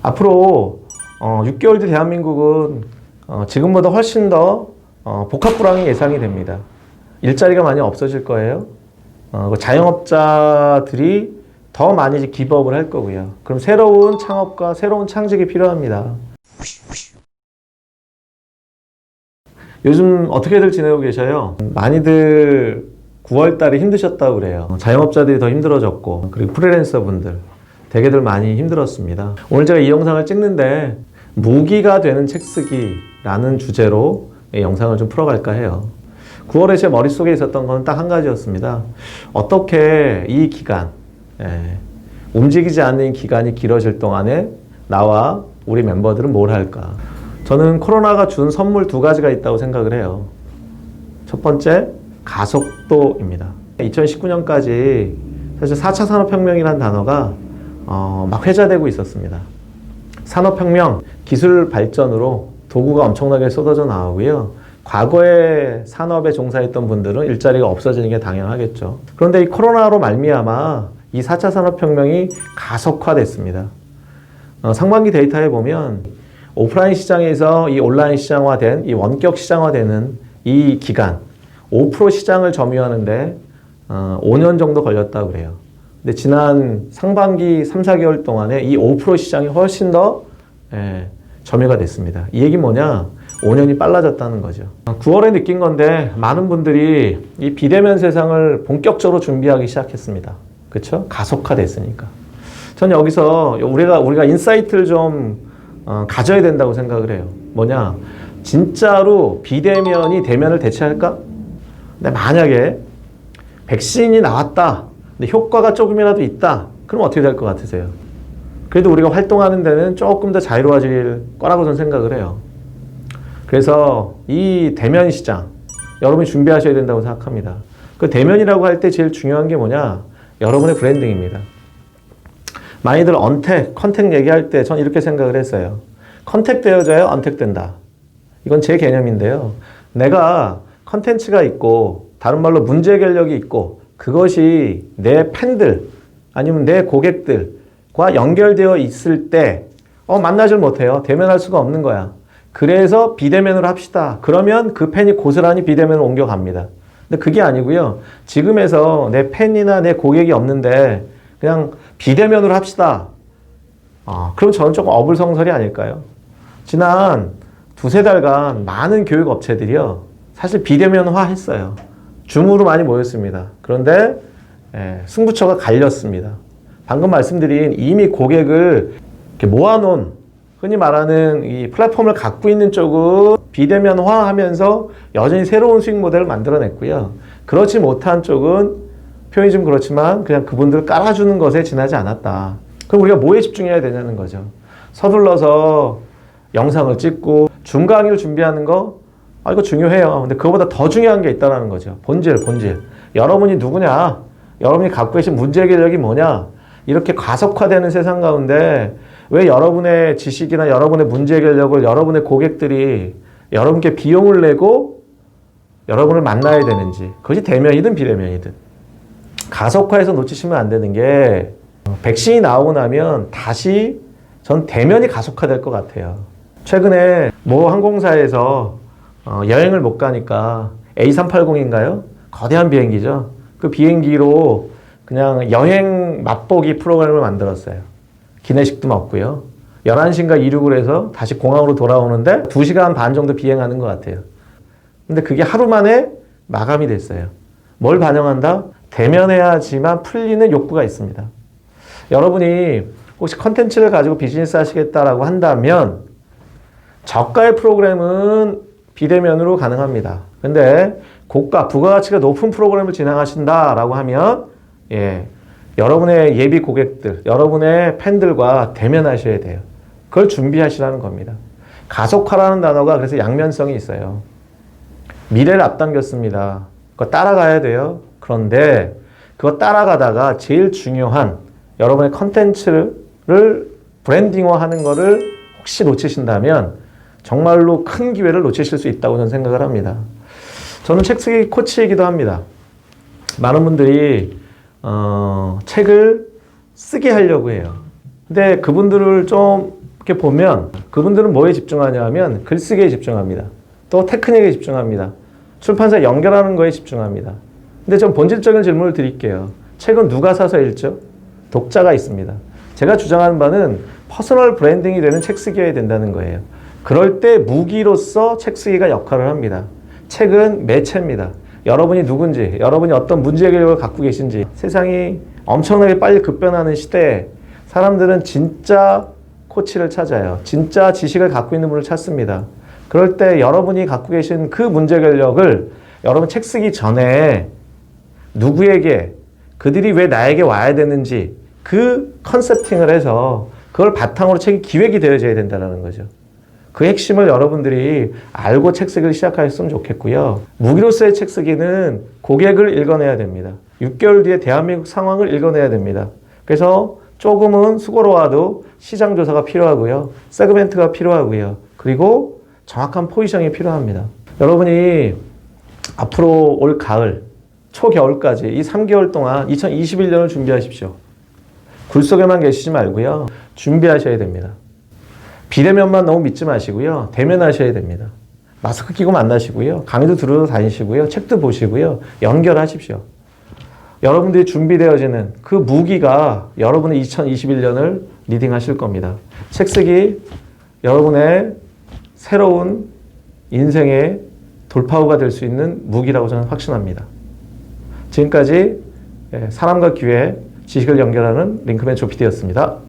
앞으로 6개월 뒤 대한민국은 지금보다 훨씬 더 복합 불황이 예상이 됩니다. 일자리가 많이 없어질 거예요. 자영업자들이 더 많이 이제 기부업을 할 거고요. 그럼 새로운 창업과 새로운 창직이 필요합니다. 요즘 어떻게들 지내고 계셔요? 많이들 9월 달에 힘드셨다고 그래요. 자영업자들이 더 힘들어졌고, 그리고 프리랜서 분들 되게들 많이 힘들었습니다. 오늘 제가 이 영상을 찍는데 무기가 되는 책 쓰기라는 주제로 이 영상을 좀 풀어갈까 해요. 9월에 제 머릿속에 있었던 건 딱 한 가지였습니다. 어떻게 이 기간, 움직이지 않는 기간이 길어질 동안에 나와 우리 멤버들은 뭘 할까? 저는 코로나가 준 선물 두 가지가 있다고 생각을 해요. 첫 번째, 가속도입니다. 2019년까지 사실 4차 산업혁명이라는 단어가 막 회자되고 있었습니다. 산업혁명, 기술 발전으로 도구가 엄청나게 쏟아져 나오고요. 과거에 산업에 종사했던 분들은 일자리가 없어지는 게 당연하겠죠. 그런데 이 코로나로 말미암아 이 4차 산업혁명이 가속화됐습니다. 상반기 데이터에 보면 오프라인 시장에서 이 온라인 시장화된, 이 원격 시장화되는 이 기간, 5% 시장을 점유하는데 5년 정도 걸렸다고 그래요. 근데 지난 상반기 3, 4개월 동안에 이 5% 시장이 훨씬 더 점유가 됐습니다. 이 얘기 뭐냐? 5년이 빨라졌다는 거죠. 9월에 느낀 건데 많은 분들이 이 비대면 세상을 본격적으로 준비하기 시작했습니다. 그렇죠? 가속화됐으니까. 저는 여기서 우리가 인사이트를 좀 가져야 된다고 생각을 해요. 뭐냐? 진짜로 비대면이 대면을 대체할까? 근데 만약에 백신이 나왔다. 근데 효과가 조금이라도 있다. 그럼 어떻게 될 것 같으세요? 그래도 우리가 활동하는 데는 조금 더 자유로워질 거라고 저는 생각을 해요. 그래서 이 대면 시장, 여러분이 준비하셔야 된다고 생각합니다. 그 대면이라고 할 때 제일 중요한 게 뭐냐? 여러분의 브랜딩입니다. 많이들 언택, 컨택 얘기할 때 전 이렇게 생각을 했어요. 컨택 되어져야 언택 된다. 이건 제 개념인데요. 내가 컨텐츠가 있고, 다른 말로 문제 해결력이 있고, 그것이 내 팬들, 아니면 내 고객들과 연결되어 있을 때, 만나질 못해요. 대면할 수가 없는 거야. 그래서 비대면으로 합시다. 그러면 그 팬이 고스란히 비대면으로 옮겨갑니다. 근데 그게 아니고요. 지금에서 내 팬이나 내 고객이 없는데 그냥 비대면으로 합시다. 그럼 저는 조금 어불성설이 아닐까요? 지난 두세 달간 많은 교육 업체들이요. 사실 비대면화 했어요. 줌으로 많이 모였습니다. 그런데 승부처가 갈렸습니다. 방금 말씀드린 이미 고객을 이렇게 모아놓은 흔히 말하는 이 플랫폼을 갖고 있는 쪽은 비대면화하면서 여전히 새로운 수익 모델을 만들어냈고요. 그렇지 못한 쪽은 표현이 좀 그렇지만 그냥 그분들을 깔아주는 것에 지나지 않았다. 그럼 우리가 뭐에 집중해야 되냐는 거죠. 서둘러서 영상을 찍고 줌 강의를 준비하는 거 이거 중요해요. 근데 그거보다 더 중요한 게 있다는 거죠. 본질. 여러분이 누구냐? 여러분이 갖고 계신 문제 해결력이 뭐냐? 이렇게 가속화되는 세상 가운데 왜 여러분의 지식이나 여러분의 문제 해결력을 여러분의 고객들이 여러분께 비용을 내고 여러분을 만나야 되는지, 그것이 대면이든 비대면이든 가속화해서 놓치시면 안 되는 게 백신이 나오고 나면 다시 전 대면이 가속화될 것 같아요. 최근에 모 항공사에서 여행을 못 가니까 A380인가요? 거대한 비행기죠. 그 비행기로 그냥 여행 맛보기 프로그램을 만들었어요. 기내식도 먹고요. 11시인가 이륙을 해서 다시 공항으로 돌아오는데 2시간 반 정도 비행하는 것 같아요. 근데 그게 하루 만에 마감이 됐어요. 뭘 반영한다? 대면해야지만 풀리는 욕구가 있습니다. 여러분이 혹시 컨텐츠를 가지고 비즈니스 하시겠다라고 한다면 저가의 프로그램은 비대면으로 가능합니다. 근데 고가, 부가가치가 높은 프로그램을 진행하신다라고 하면 여러분의 예비 고객들, 여러분의 팬들과 대면하셔야 돼요. 그걸 준비하시라는 겁니다. 가속화라는 단어가 그래서 양면성이 있어요. 미래를 앞당겼습니다. 그거 따라가야 돼요. 그런데 그거 따라가다가 제일 중요한 여러분의 컨텐츠를 브랜딩화하는 거를 혹시 놓치신다면 정말로 큰 기회를 놓치실 수 있다고 저는 생각을 합니다. 저는 책 쓰기 코치이기도 합니다. 많은 분들이 책을 쓰게 하려고 해요. 근데 그분들을 좀 이렇게 보면 그분들은 뭐에 집중하냐 하면 글쓰기에 집중합니다. 또 테크닉에 집중합니다. 출판사 연결하는 거에 집중합니다. 근데 좀 본질적인 질문을 드릴게요. 책은 누가 사서 읽죠? 독자가 있습니다. 제가 주장하는 바는 퍼스널 브랜딩이 되는 책 쓰기여야 된다는 거예요. 그럴 때 무기로서 책 쓰기가 역할을 합니다. 책은 매체입니다. 여러분이 누군지, 여러분이 어떤 문제 해결력을 갖고 계신지, 세상이 엄청나게 빨리 급변하는 시대에 사람들은 진짜 코치를 찾아요. 진짜 지식을 갖고 있는 분을 찾습니다. 그럴 때 여러분이 갖고 계신 그 문제 해결력을 여러분 책 쓰기 전에 누구에게, 그들이 왜 나에게 와야 되는지 그 컨셉팅을 해서 그걸 바탕으로 책이 기획이 되어져야 된다는 거죠. 그 핵심을 여러분들이 알고 책 쓰기를 시작하셨으면 좋겠고요. 무기로서의 책 쓰기는 고객을 읽어내야 됩니다. 6개월 뒤에 대한민국 상황을 읽어내야 됩니다. 그래서 조금은 수고로와도 시장 조사가 필요하고요. 세그멘트가 필요하고요. 그리고 정확한 포지션이 필요합니다. 여러분이 앞으로 올 가을, 초겨울까지 이 3개월 동안 2021년을 준비하십시오. 굴 속에만 계시지 말고요. 준비하셔야 됩니다. 비대면만 너무 믿지 마시고요. 대면하셔야 됩니다. 마스크 끼고 만나시고요. 강의도 들으러 다니시고요. 책도 보시고요. 연결하십시오. 여러분들이 준비되어지는 그 무기가 여러분의 2021년을 리딩하실 겁니다. 책 쓰기 여러분의 새로운 인생의 돌파구가 될 수 있는 무기라고 저는 확신합니다. 지금까지 사람과 기회, 지식을 연결하는 링크맨 조피디였습니다.